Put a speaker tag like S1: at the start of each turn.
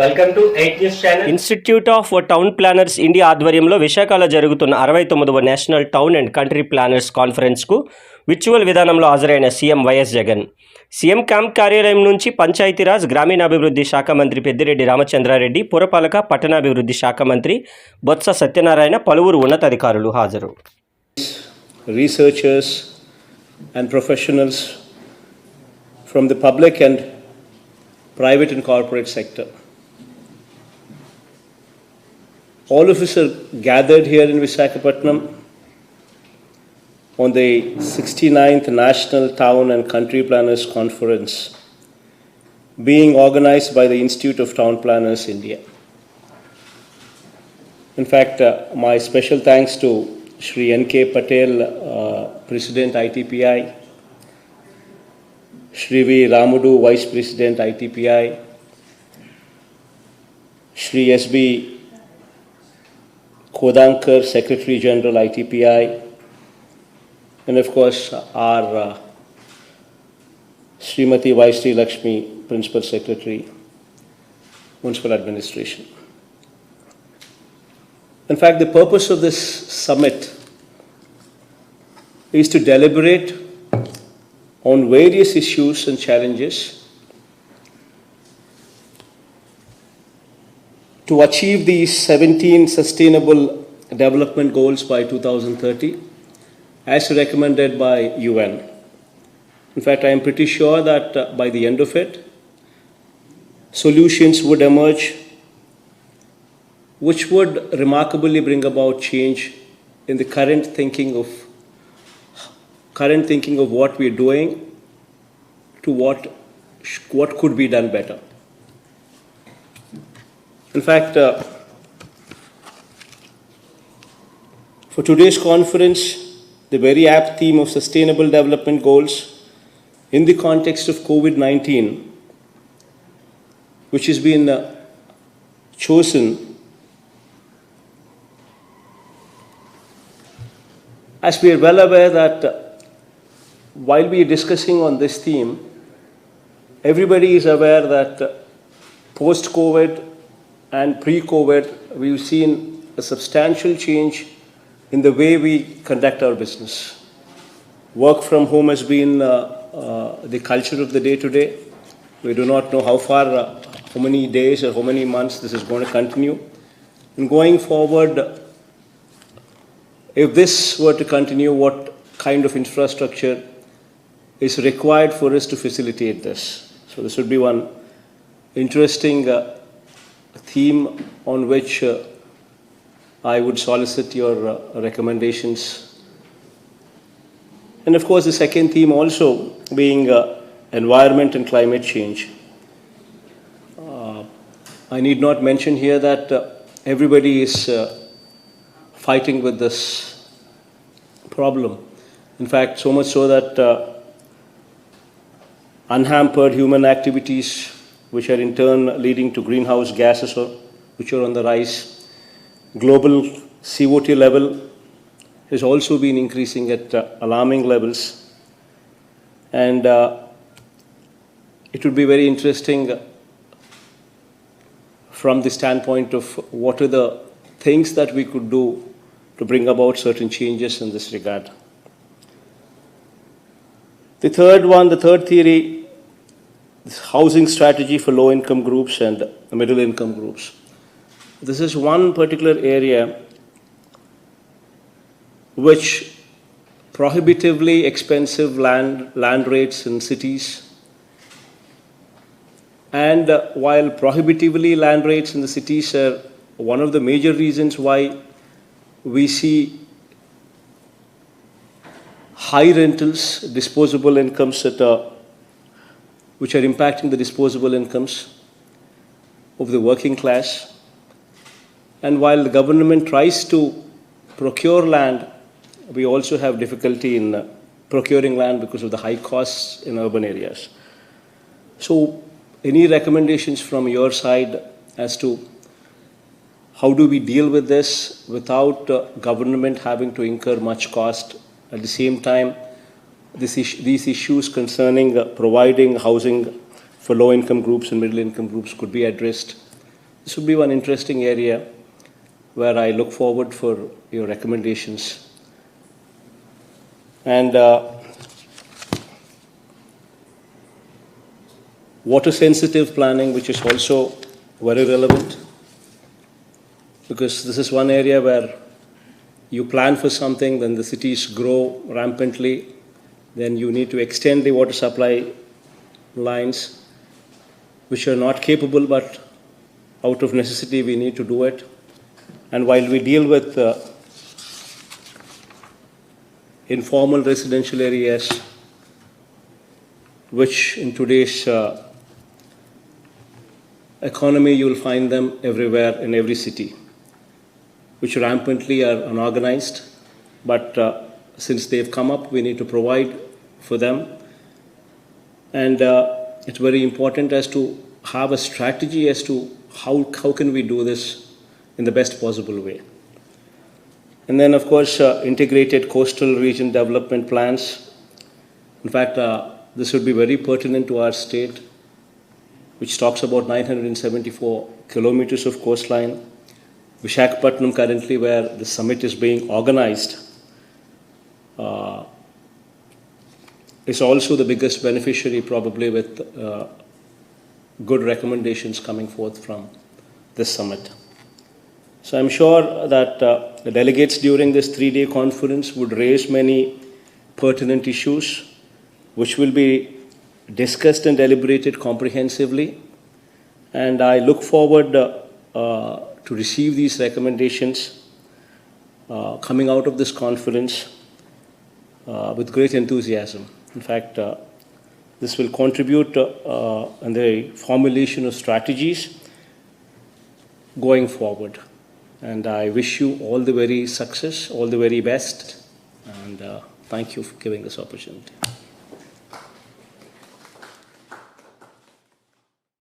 S1: Welcome to 8 news channel.
S2: Institute of town planners India ఆధ్వర్యంలో విశాఖలో జరుగుతున్న 69వ national town and country planners కాన్ఫరెన్స్కు విర్చువల్ విధానంలో హాజరైన CM YS Jagan. CM camp కార్యాలయం నుంచి పంచాయతీరాజ్ గ్రామీణాభివృద్ధి శాఖ మంత్రి పెద్దిరెడ్డి రామచంద్రారెడ్డి, పురపాలక పట్టణాభివృద్ధి శాఖ మంత్రి బొత్స సత్యనారాయణ, పలువురు ఉన్నతాధికారులు హాజరు.
S3: Researchers and professionals from the public and private and corporate sector. All of us are gathered here in Visakhapatnam on the 69th National Town and Country Planners Conference being organized by the Institute of Town Planners India. In fact, my special thanks to Shri N.K. Patel, President ITPI, Shri V. Ramudu, Vice President ITPI, Shri S.B. Kodankar, Secretary General ITPI, and of course our Srimati Vaishri Lakshmi, Principal Secretary, Municipal Administration. In fact, the purpose of this summit is to deliberate on various issues and challenges to achieve these 17 sustainable development goals by 2030 as recommended by UN. In fact, I am pretty sure that by the end of it, solutions would emerge which would remarkably bring about change in the current thinking of what we are doing to what could be done better. In fact, for today's conference, the very apt theme of sustainable development goals in the context of COVID-19, which has been chosen as we are well aware that while we are discussing on this theme, everybody is aware that post-COVID and pre-COVID, we've seen a substantial change in the way we conduct our business. Work from home has been the culture of the day today. We do not know how far, how many days or how many months this is going to continue. And going forward, if this were to continue, what kind of infrastructure is required for us to facilitate this? So this would be one interesting theme on which I would solicit your recommendations. And of course, the second theme also being environment and climate change. I need not mention here that everybody is fighting with this problem. In fact, so much so that unhampered human activities, which are in turn leading to greenhouse gases, which are on the rise. Global CO2 level has also been increasing at alarming levels. And it would be very interesting from the standpoint of what are the things that we could do to bring about certain changes in this regard. The third theory, housing strategy for low-income groups and middle-income groups. This is one particular area which prohibitively expensive land rates in cities, and while prohibitively land rates in the cities are one of the major reasons why we see high rentals, disposable incomes which are impacting the disposable incomes of the working class. And while the government tries to procure land, we also have difficulty in procuring land because of the high costs in urban areas. So, any recommendations from your side as to how do we deal with this without government having to incur much cost? At the same time, these issues concerning providing housing for low-income groups and middle-income groups could be addressed this would be one interesting area where I look forward for your recommendations. And water-sensitive planning, which is also very relevant, because this is one area where you plan for something, then the cities grow rampantly, then you need to extend the water supply lines, which are not capable, but out of necessity we need to do it. And while we deal with informal residential areas, which in today's economy you will find them everywhere in every city, which rampantly are unorganized, but since they've come up, we need to provide for them. And it's very important as to have a strategy as to how can we do this in the best possible way. And then, of course, integrated coastal region development plans. In fact, this would be very pertinent to our state, which talks about 974 kilometers of coastline. Visakhapatnam currently, where the summit is being organized, is also the biggest beneficiary, probably, with good recommendations coming forth from this summit. So I'm sure that the delegates during this 3-day conference would raise many pertinent issues, which will be discussed and deliberated comprehensively. And I look forward to receive these recommendations coming out of this conference with great enthusiasm. In fact, this will contribute in the formulation of strategies going forward. And I wish you all the very success, all the very best, and thank you for giving this opportunity.